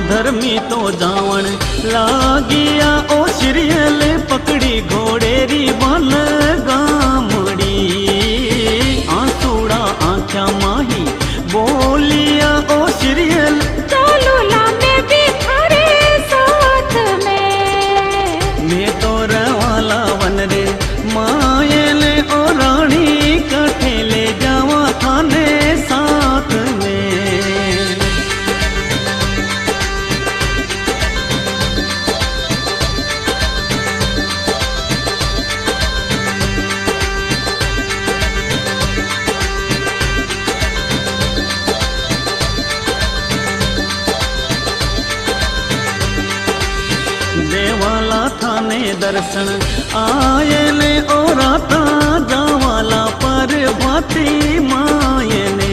धर्मी तो जावण लागिया ओ सिरियल पकड़ी घोड़ेरी बाल गामड़ी आंसुड़ा आँख्या माही बोलिया ओ सिरियल चलो ला मैं भी थारे साथ में। मैं तो रवाला वन रे मायले ओ रानी कठे ले जावा थाने साथ में। देवाला थाने दर्शन आये ने ओ राता जावाला पर भाती माये ने